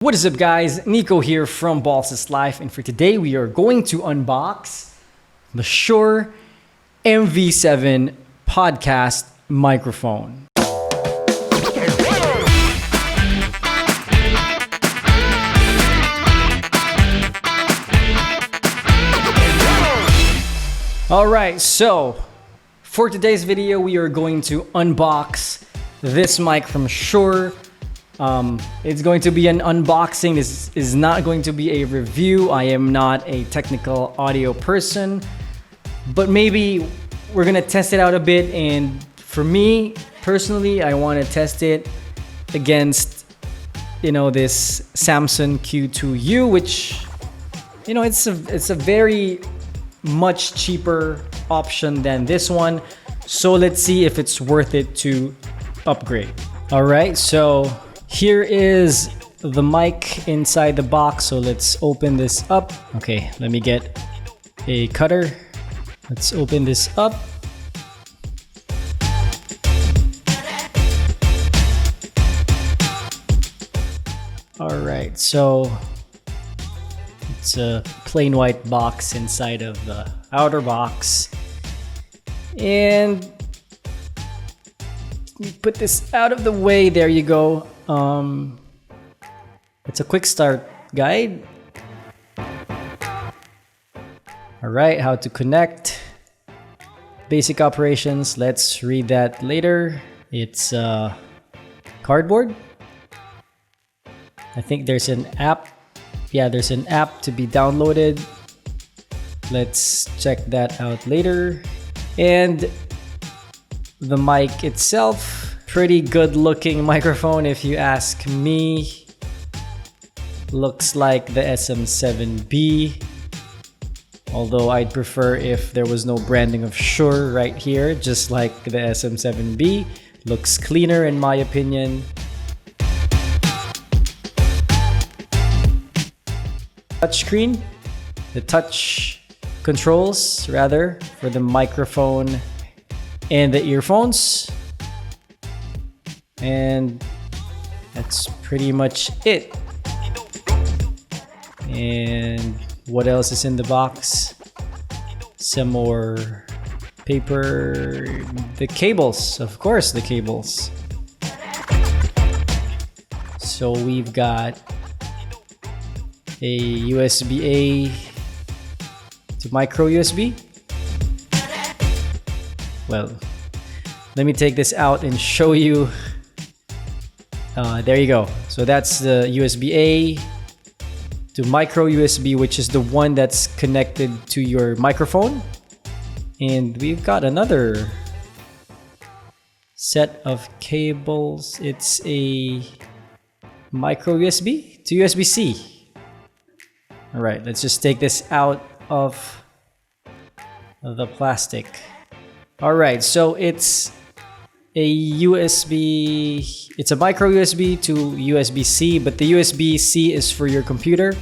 What is up guys, Nico here from Balls Life, and for today we are going to unbox the Shure MV7 podcast microphone. Alright, so for today's video we are going to unbox this mic from Shure. It's going to be an unboxing. This is not going to be a review. I am not a technical audio person, but maybe we're gonna test it out a bit. And for me personally, I want to test it against, this Samson Q2U, which, it's a very much cheaper option than this one. So let's see if it's worth it to upgrade. All right, so here is the mic inside the box, so let's open this up. Okay, let me get a cutter. Let's open this up. All right, so it's a plain white box inside of the outer box. And you put this out of the way, there you go. It's a quick start guide. All right, how to connect, basic operations. Let's read that later. It's cardboard. I think there's an app. Yeah, there's an app to be downloaded. Let's check that out later. And the mic itself, pretty good looking microphone if you ask me. Looks like the SM7B, although I'd prefer if there was no branding of Shure right here, just like the SM7B. Looks cleaner in my opinion. Touchscreen, the touch controls rather for the microphone and the earphones. And that's pretty much it. And what else is in the box? Some more paper, the cables, of course, the cables. So we've got a USB-A to micro USB. Well, let me take this out and show you. There you go. So that's the USB-A to micro USB, which is the one that's connected to your microphone. And we've got another set of cables. It's a micro USB to USB-C. All right, let's just take this out of the plastic. All right, so it's a USB, it's a micro USB to USB-C, but the USB-C is for your computer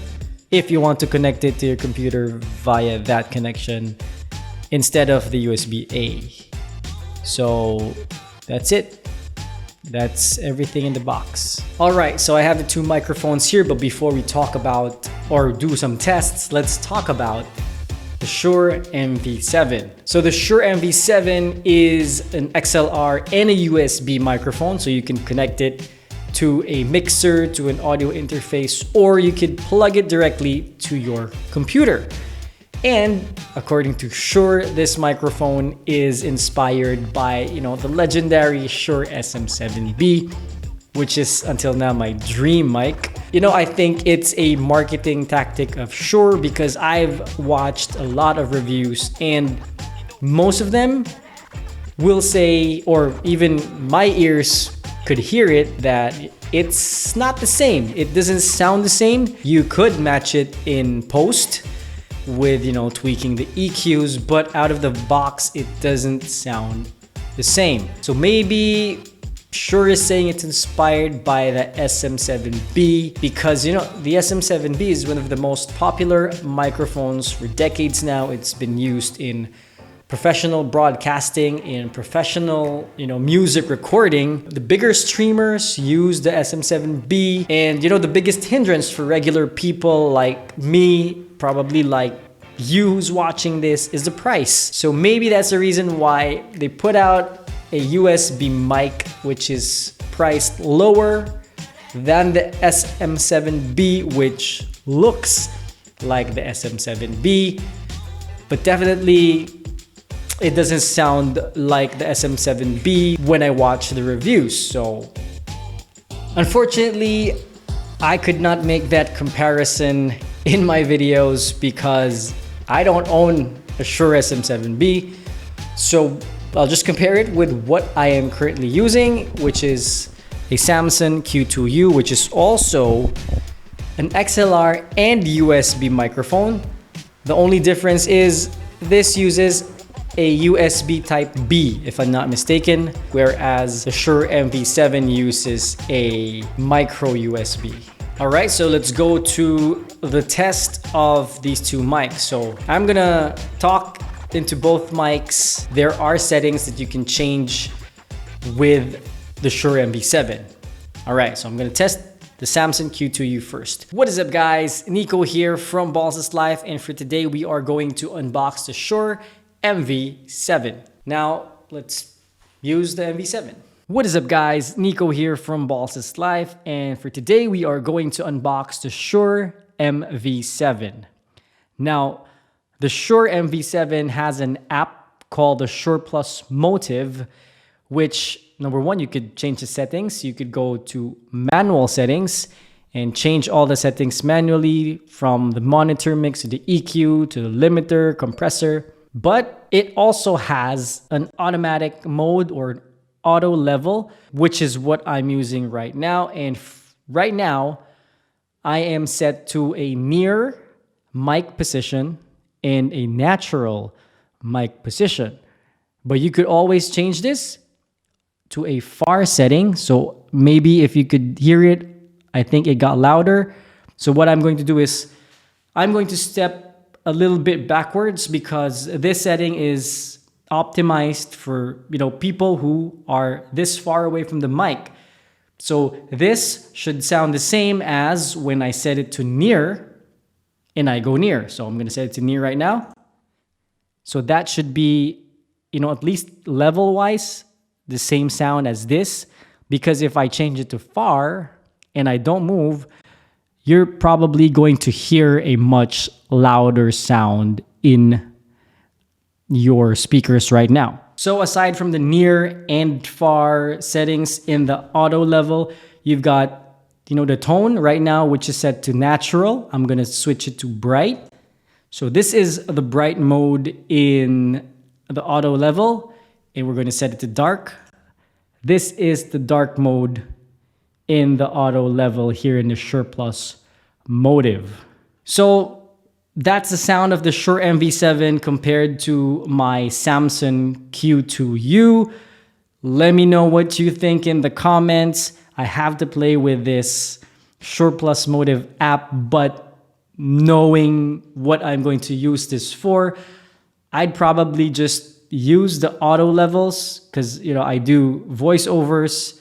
if you want to connect it to your computer via that connection instead of the USB-A. So that's it. That's everything in the box. All right, so I have the two microphones here, but before we talk about or do some tests, let's talk about the Shure MV7. So the Shure MV7 is an XLR and a USB microphone, so you can connect it to a mixer, to an audio interface, or you could plug it directly to your computer. And according to Shure, this microphone is inspired by, the legendary Shure SM7B, which is until now my dream mic. I think it's a marketing tactic of Shure because I've watched a lot of reviews and most of them will say, or even my ears could hear it, that it's not the same. It doesn't sound the same. You could match it in post with, tweaking the EQs, but out of the box, it doesn't sound the same. So maybe Shure is saying it's inspired by the SM7B because, the SM7B is one of the most popular microphones for decades now. It's been used in professional broadcasting, in professional, music recording. The bigger streamers use the SM7B, and the biggest hindrance for regular people like me, probably like you who's watching this, is the price. So maybe that's the reason why they put out a USB mic which is priced lower than the SM7B, which looks like the SM7B, but definitely it doesn't sound like the SM7B when I watch the reviews. So unfortunately, I could not make that comparison in my videos because I don't own a Shure SM7B. So I'll just compare it with what I am currently using, which is a Samson Q2U, which is also an XLR and USB microphone. The only difference is this uses a USB type B, if I'm not mistaken, whereas the Shure MV7 uses a micro USB. All right, so let's go to the test of these two mics. So I'm gonna talk into both mics. There are settings that you can change with the Shure MV7. All right, so I'm gonna test the Samson Q2U first. What is up, guys? Nico here from Balls Life, and for today we are going to unbox the Shure MV7. Now let's use the MV7. What is up, guys? Nico here from Balls Life, and for today we are going to unbox the Shure MV7. Now, the Shure MV7 has an app called the Shure Plus Motive, which, number one, you could change the settings. You could go to manual settings and change all the settings manually, from the monitor mix to the EQ to the limiter, compressor. But it also has an automatic mode or an auto level, which is what I'm using right now. And right now, I am set to a near mic position and a natural mic position. But you could always change this to a far setting. So maybe if you could hear it, I think it got louder. So what I'm going to do is I'm going to step a little bit backwards, because this setting is optimized for people who are this far away from the mic. So this should sound the same as when I set it to near and I go near. So I'm going to set it to near right now. So that should be, at least level wise, the same sound as this, because if I change it to far and I don't move, you're probably going to hear a much louder sound in your speakers right now. So aside from the near and far settings in the auto level, you've got, the tone right now, which is set to natural. I'm going to switch it to bright. So this is the bright mode in the auto level, and we're going to set it to dark. This is the dark mode in the auto level here in the Shure Plus Motive. So that's the sound of the Shure MV7 compared to my Samson Q2U. Let me know what you think in the comments. I have to play with this Shure Plus Motive app, but knowing what I'm going to use this for, I'd probably just use the auto levels, because I do voiceovers,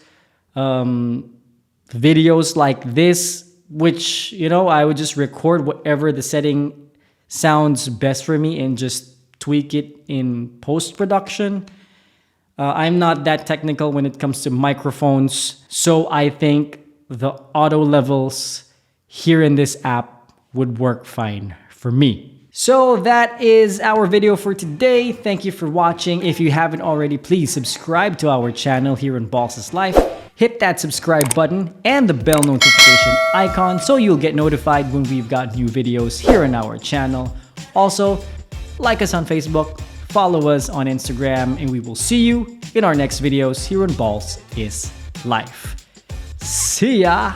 videos like this, which I would just record whatever the setting sounds best for me and just tweak it in post-production. I'm not that technical when it comes to microphones, so I think the auto levels here in this app would work fine for me. So that is our video for today. Thank you for watching. If you haven't already, please subscribe to our channel here on Balls Life. Hit that subscribe button and the bell notification icon so you'll get notified when we've got new videos here on our channel. Also, like us on Facebook, follow us on Instagram, and we will see you in our next videos here on Balls is Life. See ya!